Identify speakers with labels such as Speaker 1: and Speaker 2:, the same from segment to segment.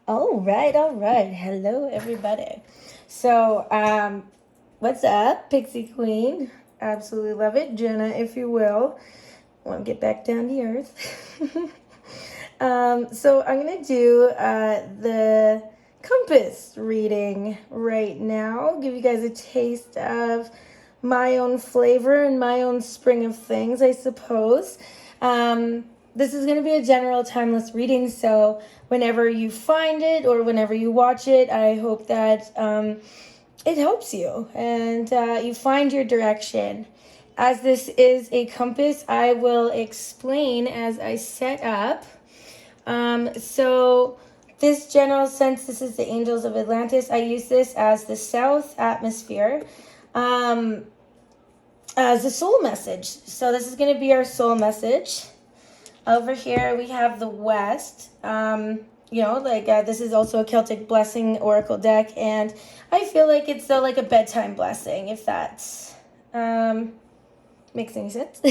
Speaker 1: All right, all right. Hello, everybody. So, what's up, Pixie Queen? Absolutely love it. Jenna, if you will. Want to get back down to earth. So I'm going to do the compass reading right now. Give you guys a taste of my own flavor and my own spring of things, I suppose. This is going to be a general timeless reading, so whenever you find it or whenever you watch it, I hope that it helps you and you find your direction. As this is a compass, I will explain as I set up. So this general sense, this is the Angels of Atlantis. I use this as the South atmosphere. As a soul message. So this is going to be our soul message. Over here we have the West. This is also a Celtic blessing oracle deck, and I feel like it's like a bedtime blessing, if that's makes any sense.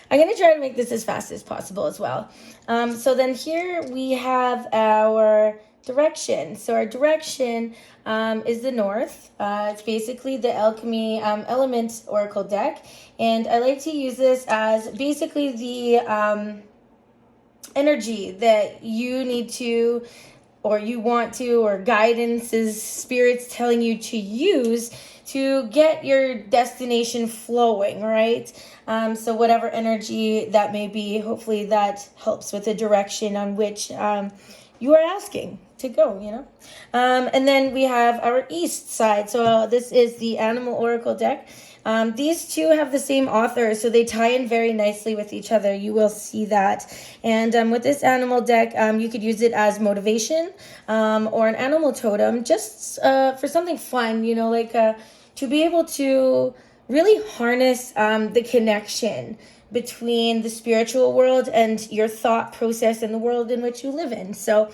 Speaker 1: I'm going to try to make this as fast as possible as well. So then here we have our direction. So our direction is the north. It's basically the alchemy element oracle deck. And I like to use this as basically the energy that you need to, or you want to, or guidance is spirits telling you to use to get your destination flowing, right? So whatever energy that may be, hopefully that helps with the direction on which you are asking to go, and then we have our east side. So this is the animal oracle deck. These two have the same author, so they tie in very nicely with each other. You will see that. And with this animal deck, you could use it as motivation or an animal totem, just for something fun, to be able to really harness the connection between the spiritual world and your thought process and the world in which you live in. So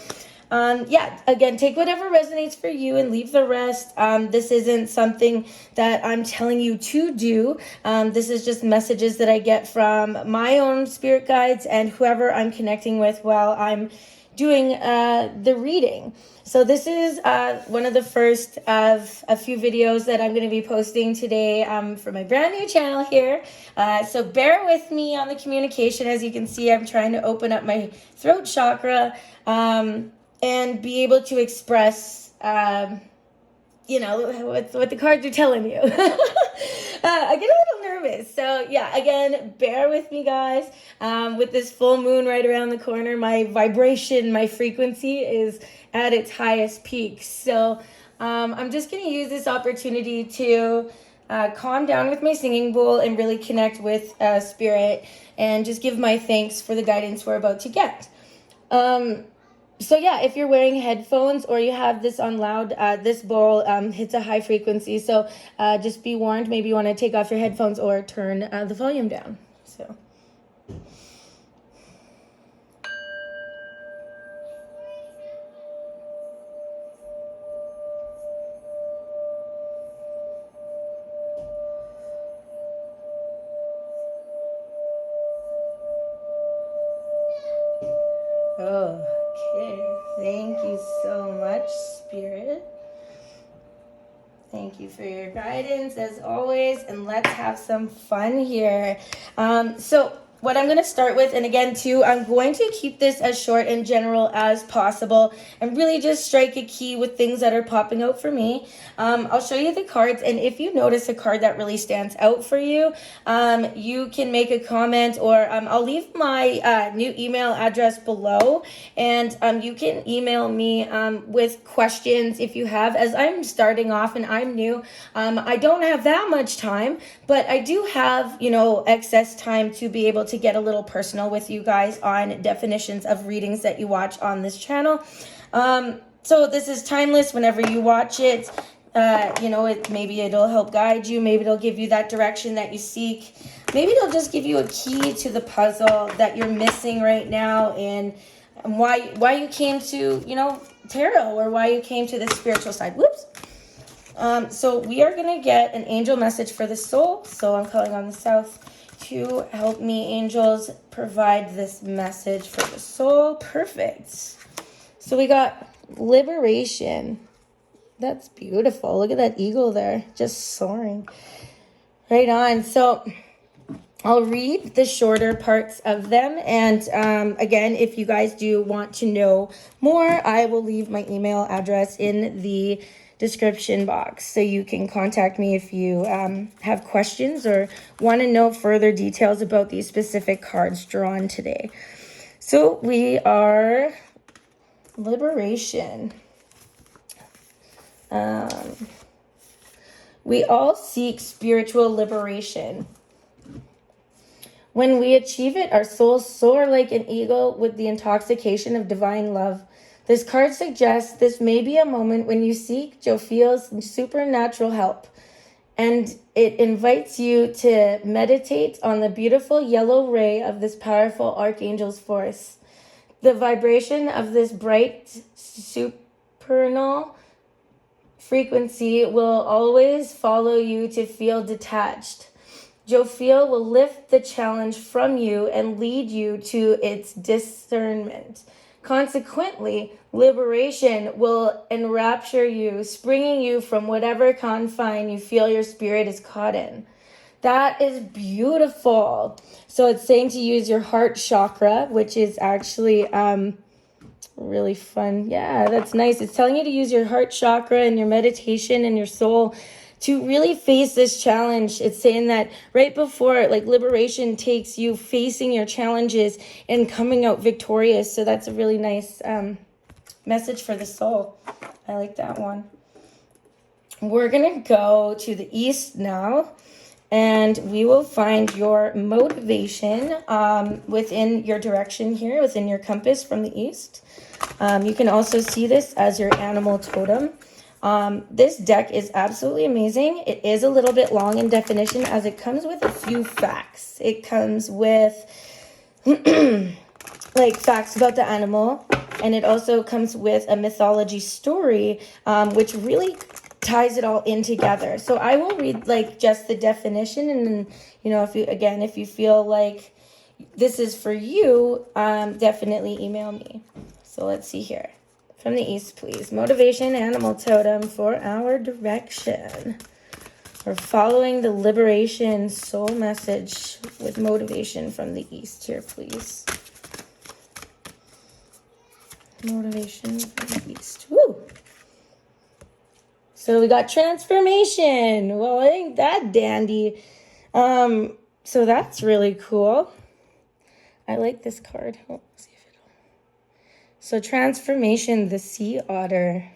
Speaker 1: again, take whatever resonates for you and leave the rest. This isn't something that I'm telling you to do. This is just messages that I get from my own spirit guides and whoever I'm connecting with while I'm doing the reading. So this is one of the first of a few videos that I'm going to be posting today for my brand new channel here. So bear with me on the communication. As you can see, I'm trying to open up my throat chakra and be able to express, what the cards are telling you. I get a little nervous. So yeah, again, bear with me, guys. With this full moon right around the corner, my vibration, my frequency is at its highest peak. So I'm just going to use this opportunity to calm down with my singing bowl and really connect with spirit and just give my thanks for the guidance we're about to get. So yeah, if you're wearing headphones or you have this on loud, this bowl hits a high frequency. So just be warned, maybe you want to take off your headphones or turn the volume down. So. Okay, thank you so much, Spirit. Thank you for your guidance as always, and let's have some fun here. So what I'm going to start with, and again too, I'm going to keep this as short and general as possible and really just strike a key with things that are popping out for me. I'll show you the cards, and if you notice a card that really stands out for you, you can make a comment, or I'll leave my new email address below, and you can email me with questions if you have, as I'm starting off and I'm new. I don't have that much time, but I do have, excess time to be able to get a little personal with you guys on definitions of readings that you watch on this channel. So this is timeless whenever you watch it. Maybe it'll help guide you. Maybe it'll give you that direction that you seek. Maybe it'll just give you a key to the puzzle that you're missing right now, and why you came to, tarot, or why you came to the spiritual side. Whoops. So we are going to get an angel message for the soul. So I'm calling on the South to help me, angels, provide this message for the soul. Perfect. So we got liberation. That's beautiful. Look at that eagle there, just soaring. Right on. So I'll read the shorter parts of them. And again, if you guys do want to know more, I will leave my email address in the description box. So you can contact me if you have questions or want to know further details about these specific cards drawn today. So we are liberation. We all seek spiritual liberation. When we achieve it, our souls soar like an eagle with the intoxication of divine love. This card suggests this may be a moment when you seek Xoxo's supernatural help, and it invites you to meditate on the beautiful yellow ray of this powerful archangel's force. The vibration of this bright supernal frequency will always follow you to feel detached. Xoxo will lift the challenge from you and lead you to its discernment. Consequently, liberation will enrapture you, springing you from whatever confine you feel your spirit is caught in. That is beautiful. So it's saying to use your heart chakra, which is actually really fun. Yeah, that's nice. It's telling you to use your heart chakra and your meditation and your soul to really face this challenge. It's saying that right before, like, liberation takes you facing your challenges and coming out victorious. So that's a really nice message for the soul. I like that one. We're going to go to the east now, and we will find your motivation within your direction here, within your compass from the east. You can also see this as your animal totem. This deck is absolutely amazing. It is a little bit long in definition as it comes with a few facts. It comes with like facts about the animal, and it also comes with a mythology story, which really ties it all in together. So I will read like just the definition, and then, you know, if you feel like this is for you, definitely email me. So let's see here. From the east, please. Motivation animal totem for our direction. We're following the liberation soul message with motivation from the east here, please. Motivation from the east. Woo! So we got transformation. Well, ain't that dandy? So that's really cool. I like this card. Oh, let's see if it'll... So transformation, the sea otter.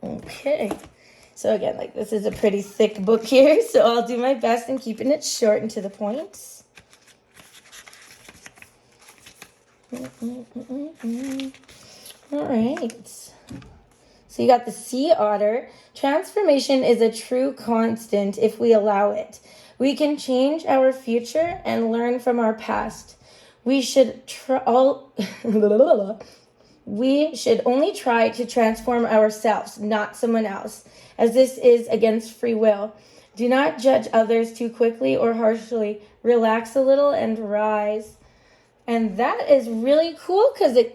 Speaker 1: Okay. So again, like, this is a pretty thick book here, so I'll do my best in keeping it short and to the point. All right. So you got the sea otter. Transformation is a true constant if we allow it. We can change our future and learn from our past. We should only try to transform ourselves, not someone else, as this is against free will. Do not judge others too quickly or harshly. Relax a little and rise. And that is really cool because it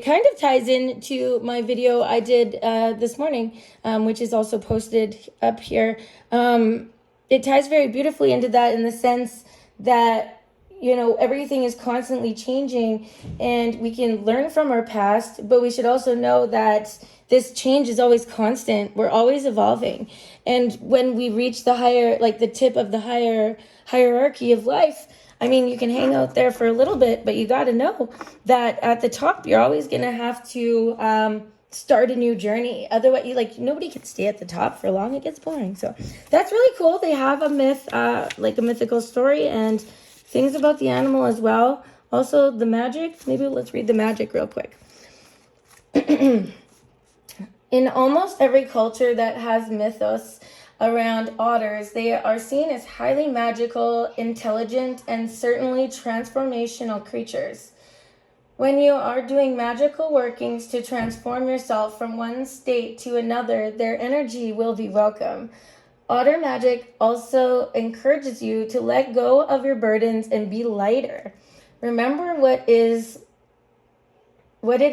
Speaker 1: kind of ties into my video I did this morning, which is also posted up here. It ties very beautifully into that in the sense that, you know, everything is constantly changing and we can learn from our past, but we should also know that this change is always constant. We're always evolving. And when we reach the higher, like the tip of the higher hierarchy of life, I mean, you can hang out there for a little bit, but you got to know that at the top, you're always going to have to start a new journey. Otherwise, nobody can stay at the top for long. It gets boring. So that's really cool. They have a myth, like a mythical story and things about the animal as well. Also, the magic. Maybe let's read the magic real quick. In almost every culture that has mythos around otters, they are seen as highly magical, intelligent, and certainly transformational creatures. When you are doing magical workings to transform yourself from one state to another, their energy will be welcome. Otter magic also encourages you to let go of your burdens and be lighter. Remember what it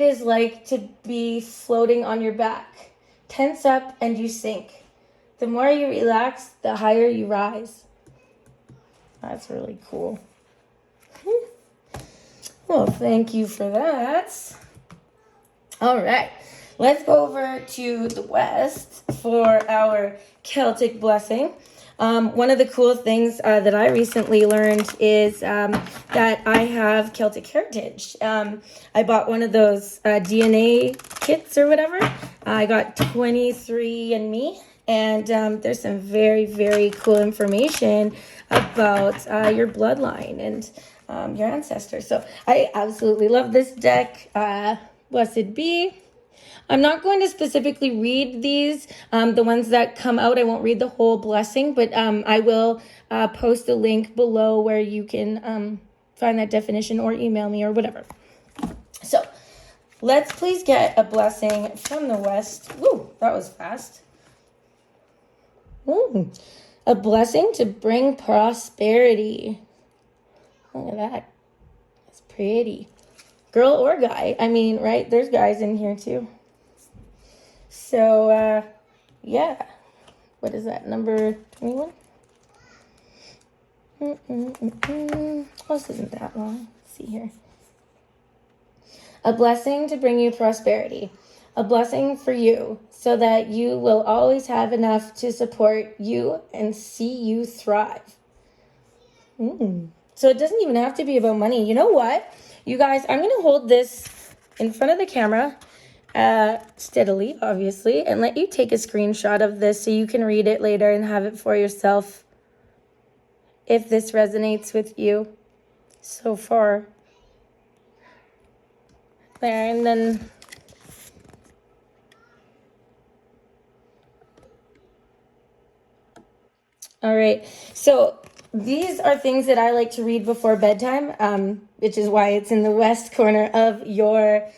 Speaker 1: is like to be floating on your back. Tense up and you sink. The more you relax, the higher you rise. That's really cool. Well, thank you for that. All right, let's go over to the West for our Celtic blessing. One of the cool things that I recently learned is that I have Celtic heritage. I bought one of those DNA kits or whatever. I got 23andMe, and there's some very, very cool information about your bloodline and your ancestors. So I absolutely love this deck. Blessed be. I'm not going to specifically read these, the ones that come out. I won't read the whole blessing, but I will post a link below where you can find that definition or email me or whatever. So let's please get a blessing from the West. Woo, that was fast. Ooh, a blessing to bring prosperity. Look at that. That's pretty. Girl or guy. I mean, right? There's guys in here too. So, yeah. What is that? Number 21? Oh, this isn't that long. Let's see here. A blessing to bring you prosperity. A blessing for you so that you will always have enough to support you and see you thrive. So it doesn't even have to be about money. You know what? You guys, I'm going to hold this in front of the camera steadily, obviously, and let you take a screenshot of this so you can read it later and have it for yourself if this resonates with you so far. There, and then all right, so these are things that I like to read before bedtime, which is why it's in the west corner of your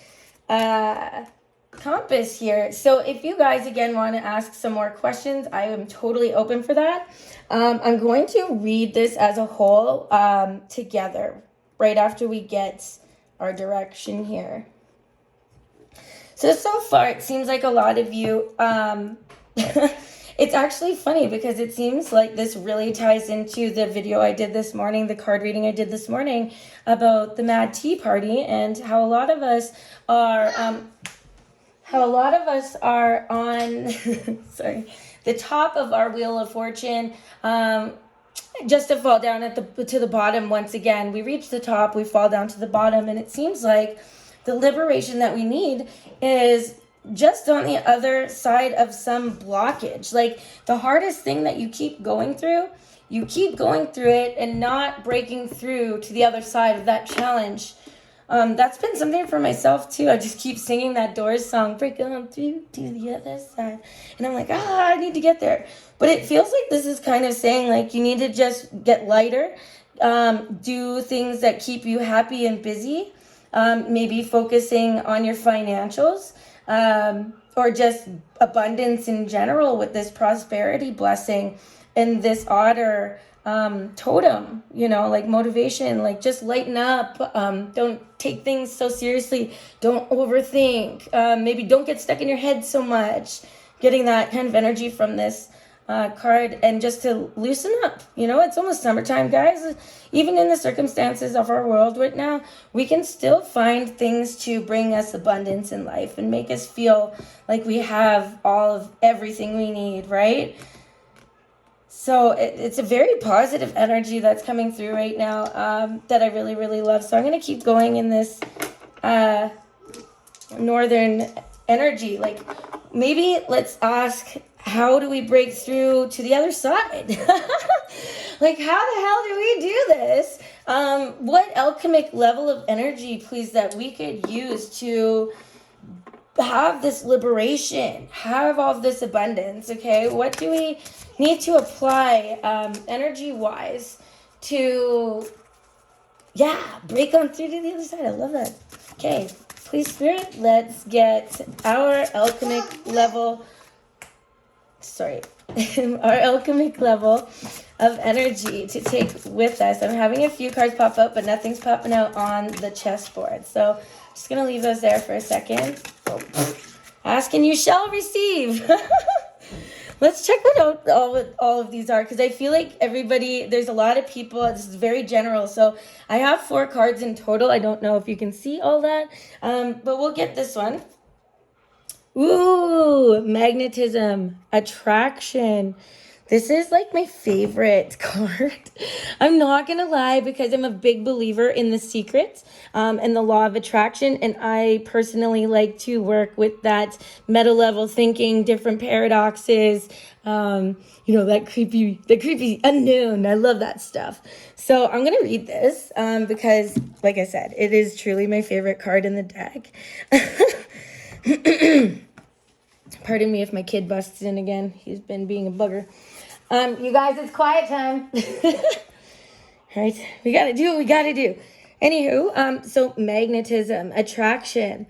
Speaker 1: compass here. So if you guys, again, want to ask some more questions, I am totally open for that. I'm going to read this as a whole together right after we get our direction here. So far, it seems like a lot of you... It's actually funny because it seems like this really ties into the video I did this morning, the card reading I did this morning about the Mad Tea Party and how a lot of us are, on, sorry, the top of our Wheel of Fortune, just to fall down to the bottom once again. We reach the top, we fall down to the bottom, and it seems like the liberation that we need is just on the other side of some blockage. Like the hardest thing that you keep going through it and not breaking through to the other side of that challenge. That's been something for myself too. I just keep singing that Doors song, break on through to the other side. And I'm like, I need to get there. But it feels like this is kind of saying like you need to just get lighter, do things that keep you happy and busy, maybe focusing on your financials, or just abundance in general with this prosperity blessing and this otter totem, like motivation, like just lighten up, don't take things so seriously, don't overthink, maybe don't get stuck in your head so much, getting that kind of energy from this card, and just to loosen up. It's almost summertime, guys. Even in the circumstances of our world right now, we can still find things to bring us abundance in life and make us feel like we have all of everything we need, right? So it's a very positive energy that's coming through right now, that I really, really love. So I'm going to keep going in this northern energy. Like, maybe let's ask, how do we break through to the other side? Like, how the hell do we do this? What alchemic level of energy, please, that we could use to have this liberation, have all of this abundance, okay? What do we need to apply energy-wise to, break on through to the other side? I love that. Okay, please, Spirit, let's get our alchemic level... our alchemic level of energy to take with us. I'm having a few cards pop up, but nothing's popping out on the chessboard. So I'm just going to leave those there for a second. Ask and you shall receive. Let's check what all of these are, because I feel like everybody, there's a lot of people. This is very general. So I have 4 cards in total. I don't know if you can see all that, but we'll get this one. Ooh, magnetism, attraction. This is like my favorite card. I'm not going to lie, because I'm a big believer in The Secret and the law of attraction. And I personally like to work with that meta level thinking, different paradoxes, that creepy unknown. I love that stuff. So I'm going to read this because, like I said, it is truly my favorite card in the deck. Pardon me if my kid busts in again. He's been being a bugger. You guys, it's quiet time. Right? We got to do what we got to do. Anywho, so magnetism, attraction.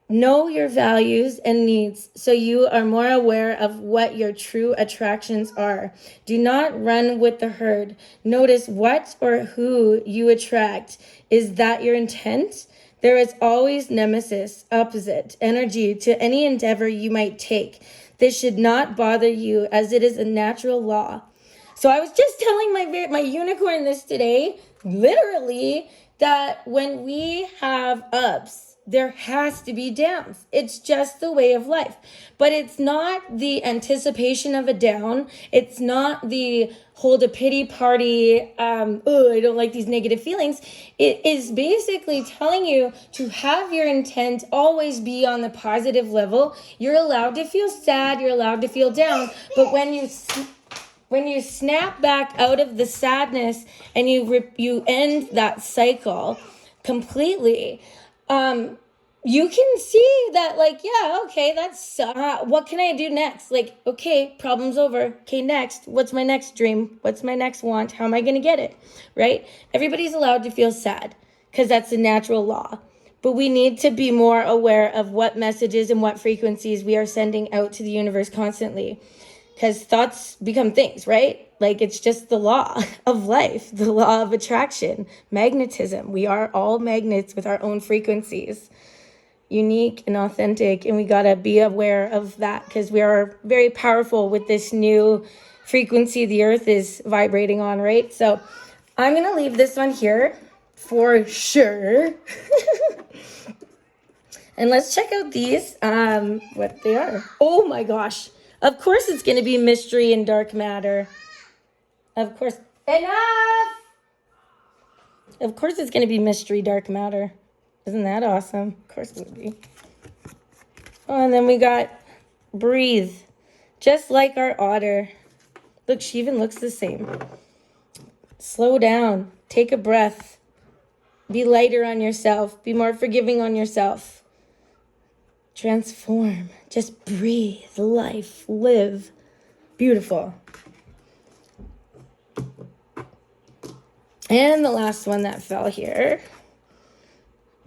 Speaker 1: Know your values and needs so you are more aware of what your true attractions are. Do not run with the herd. Notice what or who you attract. Is that your intent? There is always nemesis, opposite, energy to any endeavor you might take. This should not bother you, as it is a natural law. So I was just telling my unicorn this today, literally, that when we have ups, there has to be downs. It's just the way of life. But it's not the anticipation of a down. It's not the hold a pity party, I don't like these negative feelings. It is basically telling you to have your intent always be on the positive level. You're allowed to feel sad, you're allowed to feel down, but when you snap back out of the sadness and you end that cycle completely, you can see that, like, yeah, okay, that's, what can I do next? Like, okay, problem's over. Okay, next, what's my next dream? What's my next want? How am I going to get it, right? Everybody's allowed to feel sad because that's a natural law. But we need to be more aware of what messages and what frequencies we are sending out to the universe constantly, because thoughts become things, right? Like, it's just the law of life, the law of attraction, magnetism. We are all magnets with our own frequencies. Unique and authentic, and we gotta be aware of that because we are very powerful with this new frequency the earth is vibrating on, right? So I'm gonna leave this one here for sure. And let's check out these, what they are. Oh my gosh, of course it's gonna be mystery and dark matter. Of course. Enough. Of course it's gonna be mystery, dark matter. Isn't that awesome? Of course it would be. Oh, and then we got breathe. Just like our otter. Look, she even looks the same. Slow down. Take a breath. Be lighter on yourself. Be more forgiving on yourself. Transform. Just breathe. Life. Live. Beautiful. And the last one that fell here.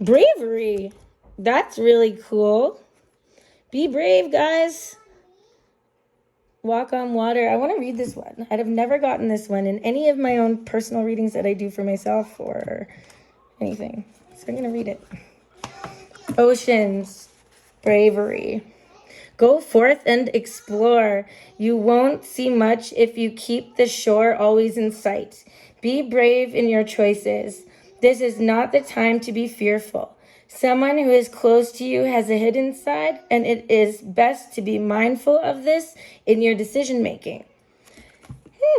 Speaker 1: Bravery. That's really cool. Be brave, guys. Walk on water. I want to read this one. I've never gotten this one in any of my own personal readings that I do for myself or anything. So I'm going to read it. Oceans. Bravery. Go forth and explore. You won't see much if you keep the shore always in sight. Be brave in your choices. This is not the time to be fearful. Someone who is close to you has a hidden side, and it is best to be mindful of this in your decision making.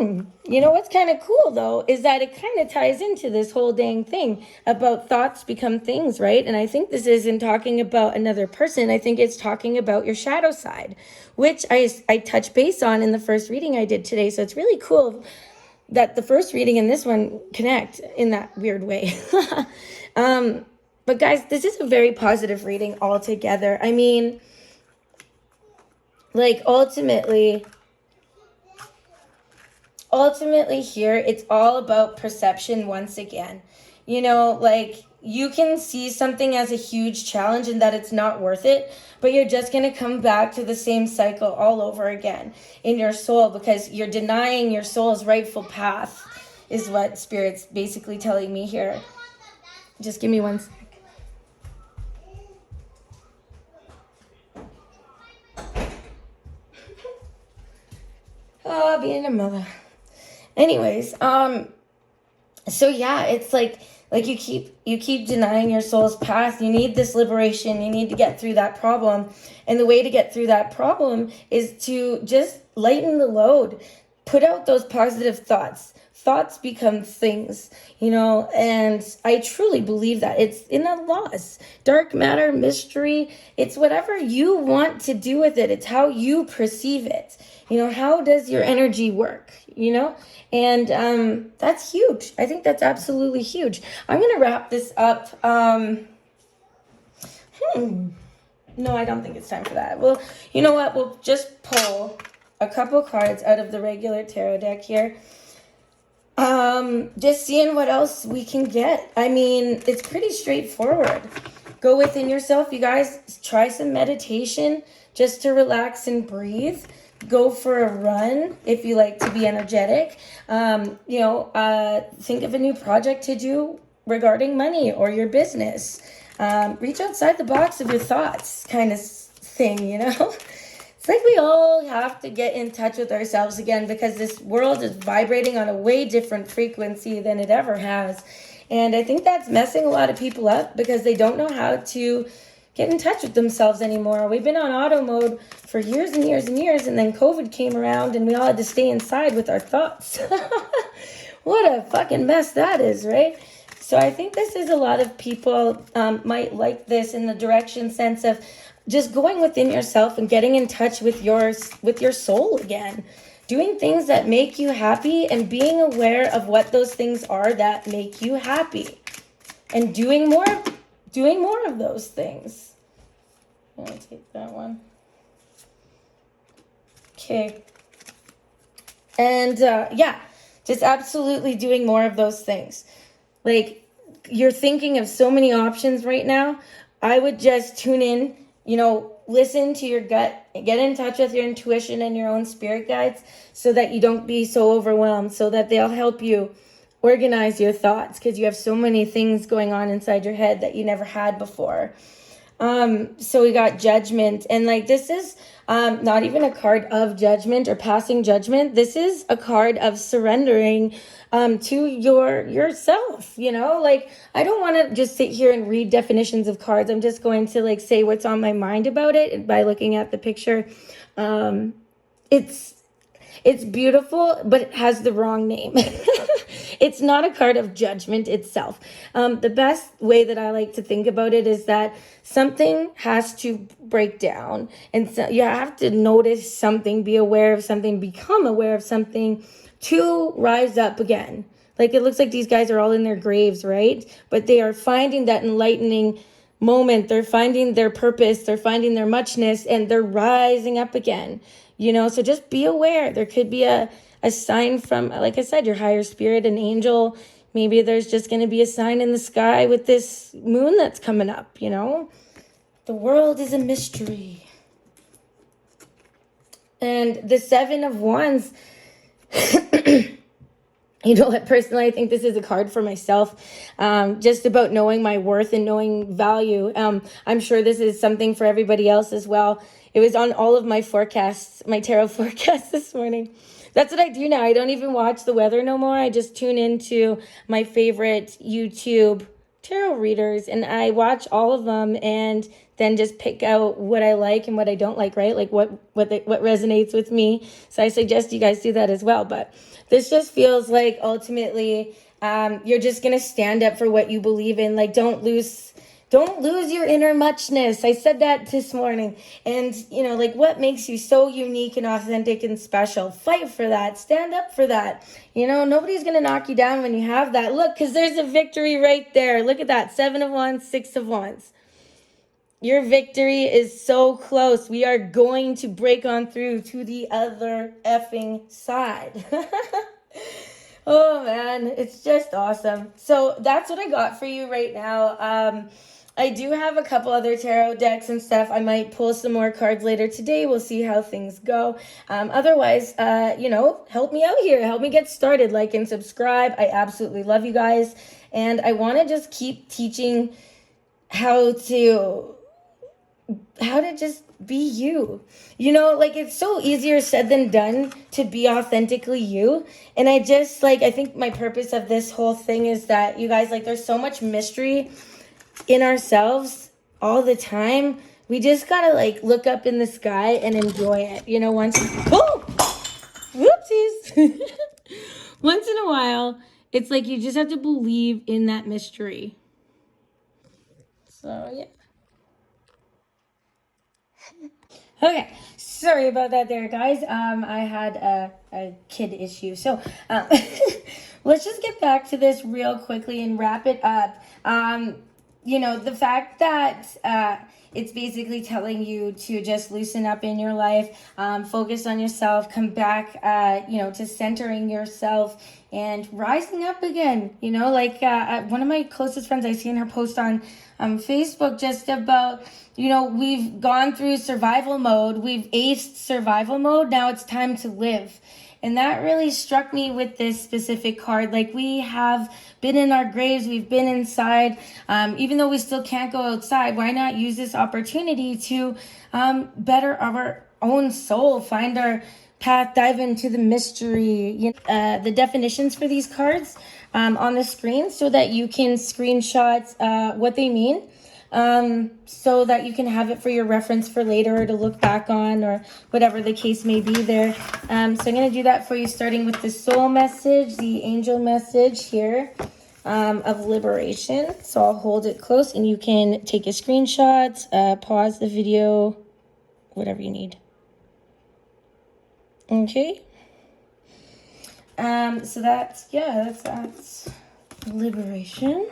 Speaker 1: You know what's kind of cool, though, is that it kind of ties into this whole dang thing about thoughts become things, right? And I think this isn't talking about another person. I think it's talking about your shadow side, which I touched base on in the first reading I did today. So it's really cool that the first reading and this one connect in that weird way. But guys, this is a very positive reading altogether. I mean, like, ultimately here, it's all about perception once again. You know, like, you can see something as a huge challenge and that it's not worth it, but you're just going to come back to the same cycle all over again in your soul, because you're denying your soul's rightful path, is what Spirit's basically telling me here. Just give me one second. Oh, being a mother. Anyways, so yeah, it's like you keep denying your soul's path. You need this liberation. You need to get through that problem. And the way to get through that problem is to just lighten the load. Put out those positive thoughts. Thoughts become things, and I truly believe that. It's in the laws. Dark matter, mystery, it's whatever you want to do with it. It's how you perceive it. How does your energy work, And that's huge. I think that's absolutely huge. I'm going to wrap this up. No, I don't think it's time for that. Well, you know what? We'll just pull a couple cards out of the regular tarot deck here. Just seeing what else we can get. I mean, it's pretty straightforward. Go within yourself, you guys. Try some meditation just to relax and breathe. Go for a run if you like to be energetic. Think of a new project to do regarding money or your business. Reach outside the box of your thoughts kind of thing, It's like we all have to get in touch with ourselves again, because this world is vibrating on a way different frequency than it ever has. And I think that's messing a lot of people up because they don't know how to get in touch with themselves anymore. We've been on auto mode for years and years and years, and then COVID came around and we all had to stay inside with our thoughts. What a fucking mess that is, right? So I think this is a lot of people might like this in the direction sense of just going within yourself and getting in touch with your soul again. Doing things that make you happy and being aware of what those things are that make you happy. And doing more of those things. I'm going to take that one. Okay. And just absolutely doing more of those things. Like, you're thinking of so many options right now. I would just tune in, listen to your gut, get in touch with your intuition and your own spirit guides so that you don't be so overwhelmed, so that they'll help you organize your thoughts, because you have so many things going on inside your head that you never had before. So we got Judgment, and this is not even a card of judgment or passing judgment. This is a card of surrendering to yourself. I don't want to just sit here and read definitions of cards. I'm just going to say what's on my mind about it by looking at the picture. It's beautiful, but it has the wrong name. It's not a card of judgment itself. The best way that I like to think about it is that something has to break down. And so you have to notice something, be aware of something, become aware of something to rise up again. It looks like these guys are all in their graves, right? But they are finding that enlightening moment. They're finding their purpose. They're finding their muchness, and they're rising up again. So just be aware. There could be a sign from, like I said, your higher spirit, an angel. Maybe there's just going to be a sign in the sky with this moon that's coming up, The world is a mystery. And the Seven of Wands, personally, I think this is a card for myself, just about knowing my worth and knowing value. I'm sure this is something for everybody else as well. It was on all of my forecasts, my tarot forecasts this morning. That's what I do now. I don't even watch the weather no more. I just tune into my favorite YouTube tarot readers, and I watch all of them and then just pick out what I like and what I don't like, right? What resonates with me. So I suggest you guys do that as well. But this just feels like ultimately you're just going to stand up for what you believe in. Don't lose your inner muchness. I said that this morning. And, what makes you so unique and authentic and special? Fight for that. Stand up for that. Nobody's going to knock you down when you have that. Look, because there's a victory right there. Look at that. 7 of Wands, 6 of Wands. Your victory is so close. We are going to break on through to the other effing side. Oh man, it's just awesome. So that's what I got for you right now. I do have a couple other tarot decks and stuff. I might pull some more cards later today. We'll see how things go. Otherwise, help me out here. Help me get started. Like and subscribe. I absolutely love you guys. And I want to just keep teaching how to just be you. Like it's so easier said than done to be authentically you. And I think my purpose of this whole thing is that you guys, like, there's so much mystery in ourselves all the time. We just gotta like look up in the sky and enjoy it. Whoopsies. Once in a while, it's like you just have to believe in that mystery. So yeah. Okay, sorry about that there, guys. I had a kid issue. So let's just get back to this real quickly and wrap it up. The fact that it's basically telling you to just loosen up in your life, focus on yourself, come back, to centering yourself and rising up again. One of my closest friends, I seen her post on Facebook just about, we've gone through survival mode, we've aced survival mode, now it's time to live. And that really struck me with this specific card. Like, we have been in our graves, we've been inside. Even though we still can't go outside, why not use this opportunity to better our own soul, find our path, dive into the mystery. The definitions for these cards on the screen so that you can screenshot what they mean. So that you can have it for your reference for later or to look back on or whatever the case may be there. So I'm going to do that for you, starting with the soul message, the angel message here of liberation. So I'll hold it close and you can take a screenshot, pause the video, whatever you need. Okay. So that's liberation.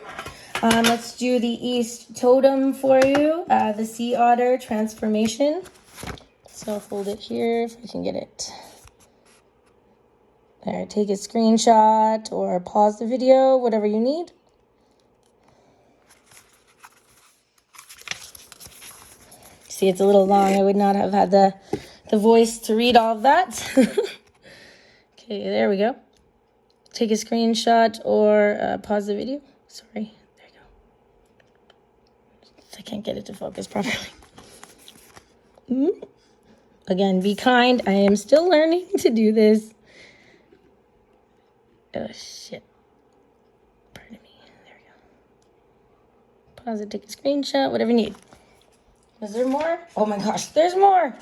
Speaker 1: Let's do the East Totem for you, the Sea Otter transformation. So I'll hold it here if I can get it. There, take a screenshot or pause the video, whatever you need. See, it's a little long. I would not have had the voice to read all of that. Okay, there we go. Take a screenshot or pause the video. Sorry. I can't get it to focus properly. Again, be kind. I am still learning to do this. Oh, shit. Pardon me. There we go. Pause it, take a screenshot, whatever you need. Is there more? Oh my gosh, there's more.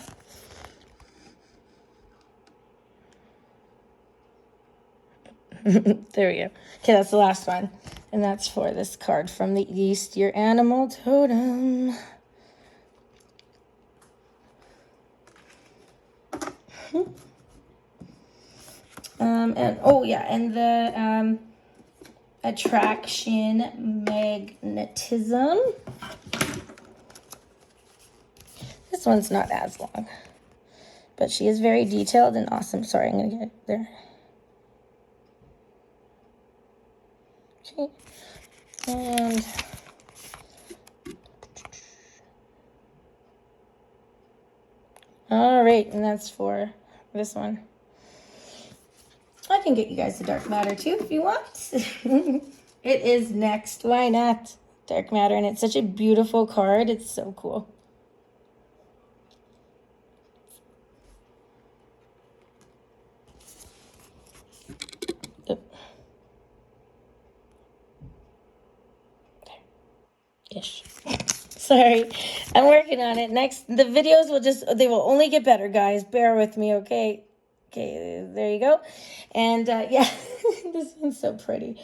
Speaker 1: There we go. Okay, that's the last one. And that's for this card from the East, your animal totem. And the attraction magnetism. This one's not as long, but she is very detailed and awesome. Sorry, I'm gonna get it there. Okay, and all right, and that's for this one. I can get you guys the dark matter too if you want. It is next. Why not? Dark matter, and it's such a beautiful card. It's so cool. Ish. Sorry, I'm working on it. Next, the videos they will only get better, guys. Bear with me, okay? Okay, there you go. And yeah, this one's so pretty.